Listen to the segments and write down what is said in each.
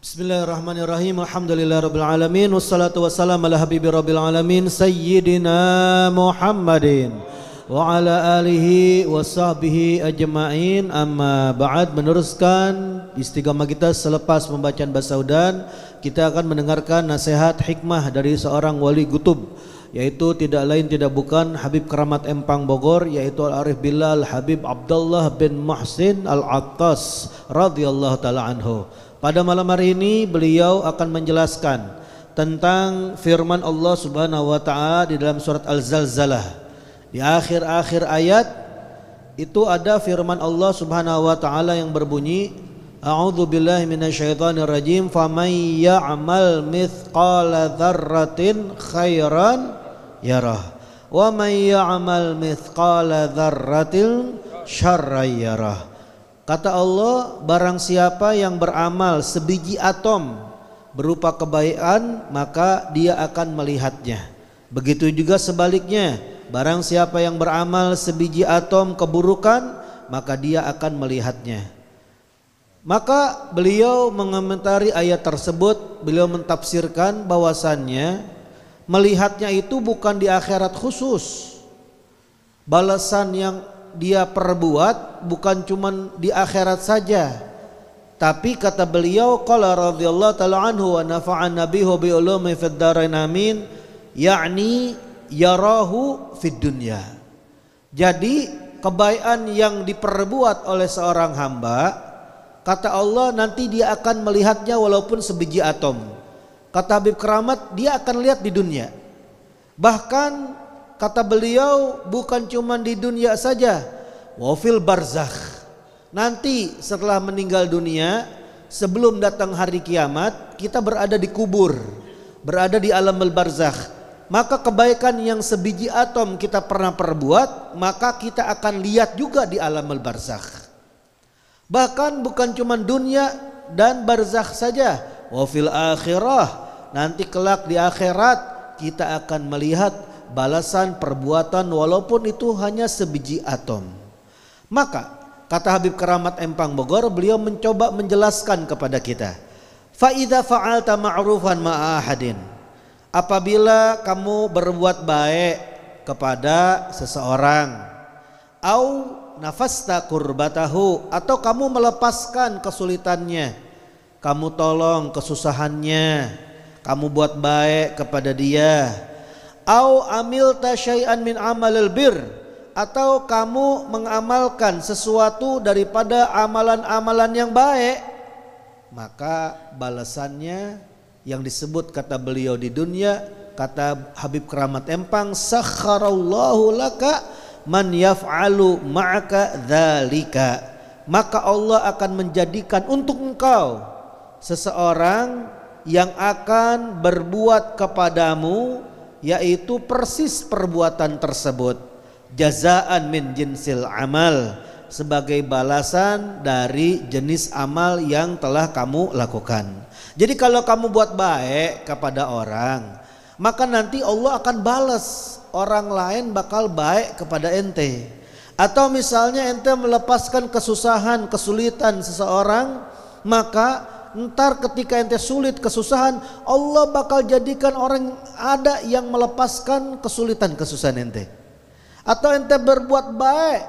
Bismillahirrahmanirrahim. Alhamdulillahirabbil alamin wassalatu wassalamu ala habibi rabbil alamin sayyidina Muhammadin wa ala alihi washabbihi ajma'in. Amma ba'd. Meneruskan istiqamah kita selepas pembacaan Basaudan, kita akan mendengarkan nasihat hikmah dari seorang wali kutub, yaitu tidak lain tidak bukan Habib Keramat Empang Bogor, yaitu Al-Arif Billah Habib Abdullah bin Muhsin Al-Attas radhiyallahu taala anhu. Pada malam hari ini beliau akan menjelaskan tentang firman Allah Subhanahu wa taala di dalam surat Al-Zalzalah. Di akhir-akhir ayat itu ada firman Allah Subhanahu wa taala yang berbunyi, A'udzu billahi minasyaitonir rajim, faman ya'mal mithqala dzarratin khairan yarah wa man ya'mal mithqala dzarratin syarran yarah. Kata Allah, barang siapa yang beramal sebiji atom berupa kebaikan, maka dia akan melihatnya. Begitu juga sebaliknya, barang siapa yang beramal sebiji atom keburukan, maka dia akan melihatnya. Maka beliau mengomentari ayat tersebut, beliau mentafsirkan bahwasannya melihatnya itu bukan di akhirat khusus. Balasan yang dia perbuat bukan cuma di akhirat saja, tapi kata beliau, qala radhiyallahu ta'ala anhu wa nafa'an nabihu bi ulumi fid dharain amin, yakni yarahu fid dunya. Jadi kebaikan yang diperbuat oleh seorang hamba, kata Allah, nanti dia akan melihatnya walaupun sebiji atom. Kata Habib Keramat, dia akan lihat di dunia. Bahkan kata beliau, bukan cuma di dunia saja, wa fil barzakh. Nanti setelah meninggal dunia, sebelum datang hari kiamat, kita berada di kubur, berada di alam barzakh. Maka kebaikan yang sebiji atom kita pernah perbuat, maka kita akan lihat juga di alam barzakh. Bahkan bukan cuma dunia dan barzakh saja, wa fil akhirah, nanti kelak di akhirat kita akan melihat balasan perbuatan walaupun itu hanya sebiji atom. Maka kata Habib Keramat Empang Bogor, beliau mencoba menjelaskan kepada kita, fa idza fa'alta ma'rufan ma'ahadin, apabila kamu berbuat baik kepada seseorang, au nafasta kurbatahu, atau kamu melepaskan kesulitannya, kamu tolong kesusahannya, kamu buat baik kepada dia, au amilta syai'an min amalil bir, atau kamu mengamalkan sesuatu daripada amalan-amalan yang baik, maka balasannya yang disebut kata beliau di dunia, kata Habib Keramat Empang, sakharallahu laka man yaf'alu ma'aka dzalika, maka Allah akan menjadikan untuk engkau seseorang yang akan berbuat kepadamu, yaitu persis perbuatan tersebut, jazaan min jinsil amal, sebagai balasan dari jenis amal yang telah kamu lakukan. Jadi kalau kamu buat baik kepada orang, maka nanti Allah akan balas, orang lain bakal baik kepada ente. Atau misalnya ente melepaskan kesusahan, kesulitan seseorang, maka ntar ketika ente sulit kesusahan, Allah bakal jadikan orang ada yang melepaskan kesulitan kesusahan ente. Atau ente berbuat baik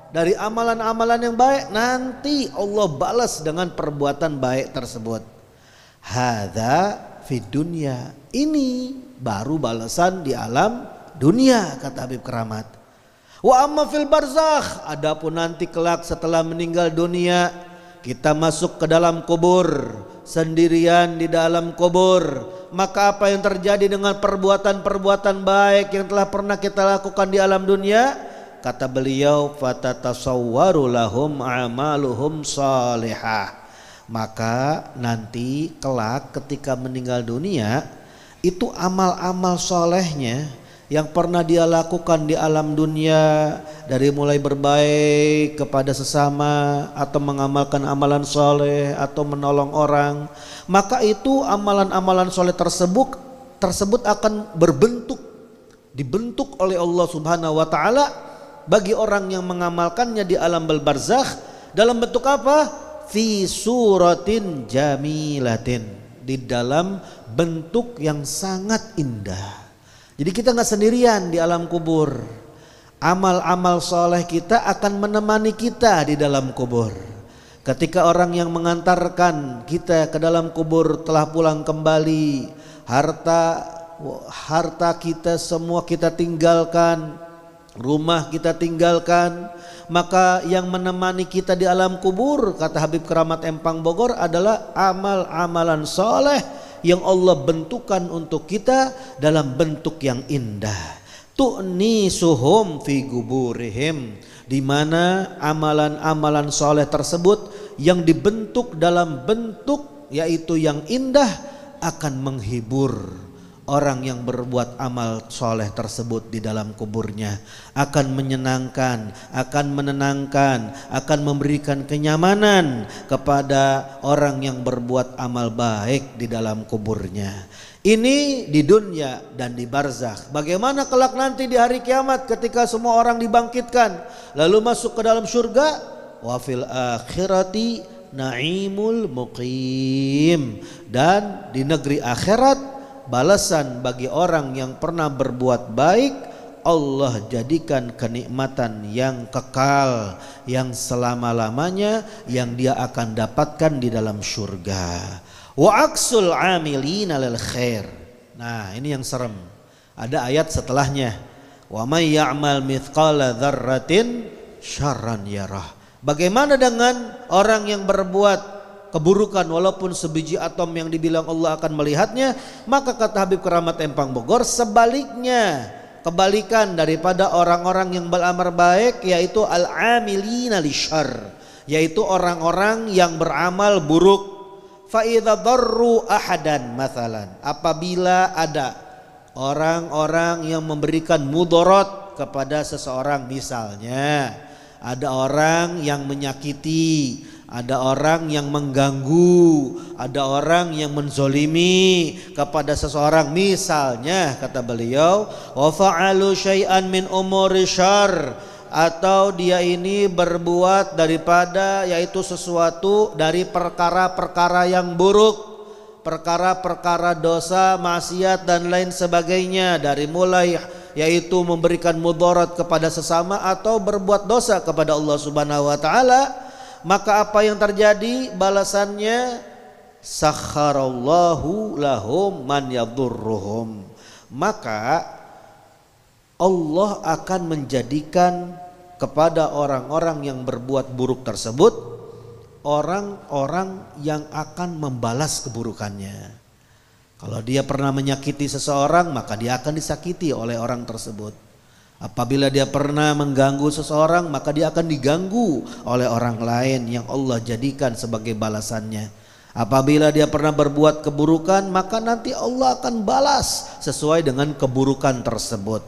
dari amalan-amalan yang baik, nanti Allah balas dengan perbuatan baik tersebut. Hadza fid dunya, ini baru balasan di alam dunia, kata Habib Keramat. Wa amma fil barzakh, adapun nanti kelak setelah meninggal dunia, kita masuk ke dalam kubur, sendirian di dalam kubur, maka apa yang terjadi dengan perbuatan-perbuatan baik yang telah pernah kita lakukan di alam dunia? Kata beliau, fatatasawwaru lahum a'maluhum salihah, maka nanti kelak ketika meninggal dunia, itu amal-amal solehnya yang pernah dia lakukan di alam dunia, dari mulai berbaik kepada sesama, atau mengamalkan amalan soleh, atau menolong orang, maka itu amalan-amalan soleh tersebut akan dibentuk oleh Allah Subhanahu wa taala bagi orang yang mengamalkannya di alam barzakh, dalam bentuk apa? fi suratin jamilatin, di dalam bentuk yang sangat indah. Jadi kita nggak sendirian di alam kubur. Amal-amal soleh kita akan menemani kita di dalam kubur. Ketika orang yang mengantarkan kita ke dalam kubur telah pulang kembali, harta kita semua kita tinggalkan, rumah kita tinggalkan, maka yang menemani kita di alam kubur, kata Habib Keramat Empang Bogor, adalah amal-amalan soleh yang Allah bentukan untuk kita dalam bentuk yang indah. Tu'nisuhum fi guburihim, di mana amalan-amalan soleh tersebut yang dibentuk dalam bentuk yaitu yang indah akan menghibur orang yang berbuat amal soleh tersebut di dalam kuburnya, akan menyenangkan, akan menenangkan, akan memberikan kenyamanan kepada orang yang berbuat amal baik di dalam kuburnya. Ini di dunia dan di barzakh. Bagaimana kelak nanti di hari kiamat ketika semua orang dibangkitkan lalu masuk ke dalam surga? Wa fil akhirati naimul muqim, dan di negeri akhirat balasan bagi orang yang pernah berbuat baik, Allah jadikan kenikmatan yang kekal, yang selama-lamanya, yang dia akan dapatkan di dalam surga. Wa aksul amilina lil khair. Nah, ini yang serem. Ada ayat setelahnya. Wa may ya'mal mithqala dzarratin syarran yarah. Bagaimana dengan orang yang berbuat keburukan walaupun sebiji atom yang dibilang Allah akan melihatnya? Maka kata Habib Keramat Empang Bogor, sebaliknya, kebalikan daripada orang-orang yang beramal baik, yaitu al-amilina lisyarr, yaitu orang-orang yang beramal buruk. Fa idza darru ahadan mathalan, apabila ada orang-orang yang memberikan mudarat kepada seseorang, misalnya ada orang yang menyakiti, ada orang yang mengganggu, ada orang yang menzolimi kepada seseorang, misalnya kata beliau, wa fa'alu syai'an min umuri syarr, atau dia ini berbuat daripada yaitu sesuatu dari perkara-perkara yang buruk, perkara-perkara dosa, maksiat dan lain sebagainya, dari mulai yaitu memberikan mudarat kepada sesama atau berbuat dosa kepada Allah Subhanahu wa taala. Maka apa yang terjadi? Balasannya sakharallahu lahum man yadurruhum. Maka Allah akan menjadikan kepada orang-orang yang berbuat buruk tersebut orang-orang yang akan membalas keburukannya. Kalau dia pernah menyakiti seseorang, maka dia akan disakiti oleh orang tersebut. Apabila dia pernah mengganggu seseorang, maka dia akan diganggu oleh orang lain yang Allah jadikan sebagai balasannya. Apabila dia pernah berbuat keburukan, maka nanti Allah akan balas sesuai dengan keburukan tersebut.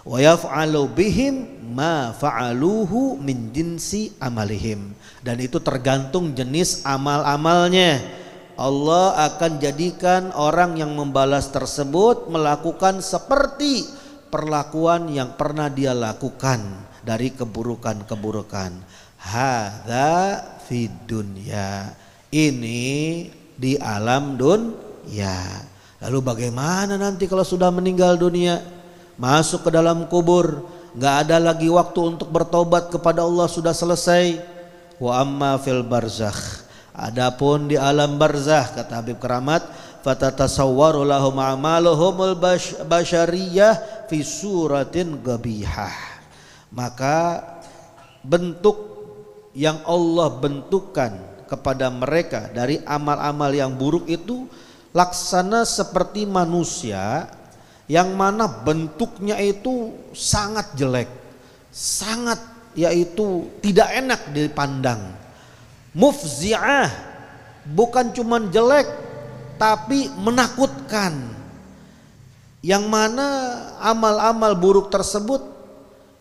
Wa yaf'alu bihim ma fa'aluhu min jinsi amalihim, dan itu tergantung jenis amal-amalnya. Allah akan jadikan orang yang membalas tersebut melakukan seperti perlakuan yang pernah dia lakukan dari keburukan-keburukan. Hadza fid dunya, ini di alam dunia. Lalu bagaimana nanti kalau sudah meninggal dunia, masuk ke dalam kubur, nggak ada lagi waktu untuk bertobat kepada Allah, sudah selesai. Wa amma fil barzakh, adapun di alam barzakh, kata Habib Keramat, fatatasawwaru lahum amaluhumul basyariyah fi suratin gabihah. Maka bentuk yang Allah bentukkan kepada mereka dari amal-amal yang buruk itu laksana seperti manusia yang mana bentuknya itu sangat jelek, sangat yaitu tidak enak dipandang. Mufzi'ah, bukan cuman jelek tapi menakutkan, yang mana amal-amal buruk tersebut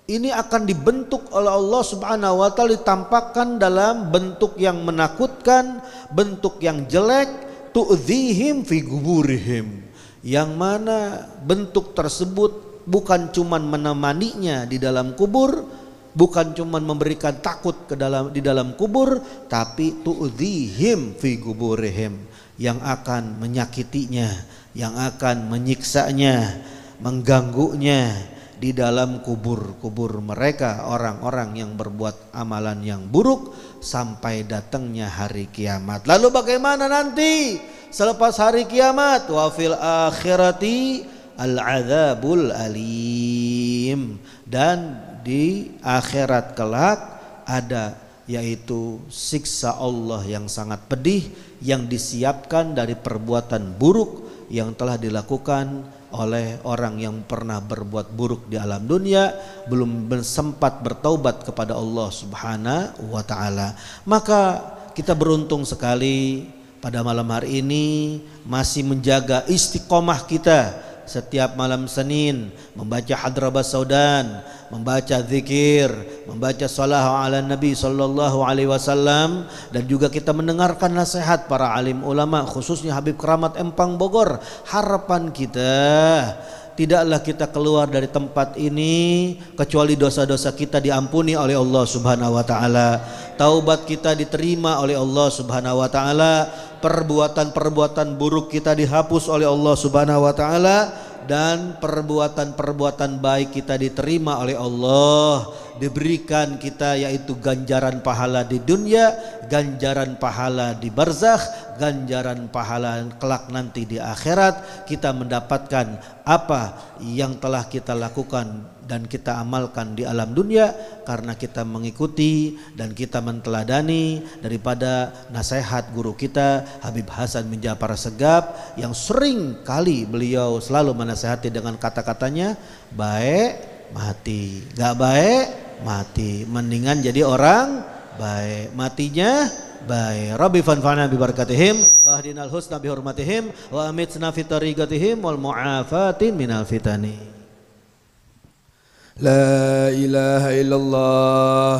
ini akan dibentuk oleh Allah Subhanahu wa taala, ditampakkan dalam bentuk yang menakutkan, bentuk yang jelek, tu'dzihim fi guburihim, yang mana bentuk tersebut bukan cuman menemaninya di dalam kubur, bukan cuma memberikan takut di dalam kubur, tapi tu'dzihim fi kuburihim, yang akan menyakitinya, yang akan menyiksanya, mengganggunya di dalam kubur mereka, orang-orang yang berbuat amalan yang buruk sampai datangnya hari kiamat. Lalu bagaimana nanti selepas hari kiamat? Wa fil akhirati al-adzabul alim, dan di akhirat kelak ada yaitu siksa Allah yang sangat pedih yang disiapkan dari perbuatan buruk yang telah dilakukan oleh orang yang pernah berbuat buruk di alam dunia, belum sempat bertaubat kepada Allah Subhanahu wa taala. Maka kita beruntung sekali pada malam hari ini masih menjaga istiqomah kita setiap malam Senin, membaca hadrabas saudan, membaca zikir, membaca salah ala Nabi sallallahu alaihi wasallam, dan juga kita mendengarkan nasihat para alim ulama, khususnya Habib Keramat Empang Bogor. Harapan kita, tidaklah kita keluar dari tempat ini kecuali dosa-dosa kita diampuni oleh Allah Subhanahu wa taala, taubat kita diterima oleh Allah Subhanahu wa taala, perbuatan-perbuatan buruk kita dihapus oleh Allah Subhanahu wa taala, dan perbuatan-perbuatan baik kita diterima oleh Allah, diberikan kita yaitu ganjaran pahala di dunia, ganjaran pahala di barzakh, ganjaran pahala kelak nanti di akhirat. Kita mendapatkan apa yang telah kita lakukan dan kita amalkan di alam dunia karena kita mengikuti dan kita menteladani daripada nasihat guru kita Habib Hasan bin Ja'far Assegaf, yang sering kali beliau selalu menasihati dengan kata-katanya, baik mati, gak baik mati, mendingan jadi orang baik, matinya baik. Rabbi fanfa'na bi barakatihim wa ahdinal husna bi hurmatihim wa amitna fi tariqatihim wal mu'afatin minal fitani. La ilaha illallah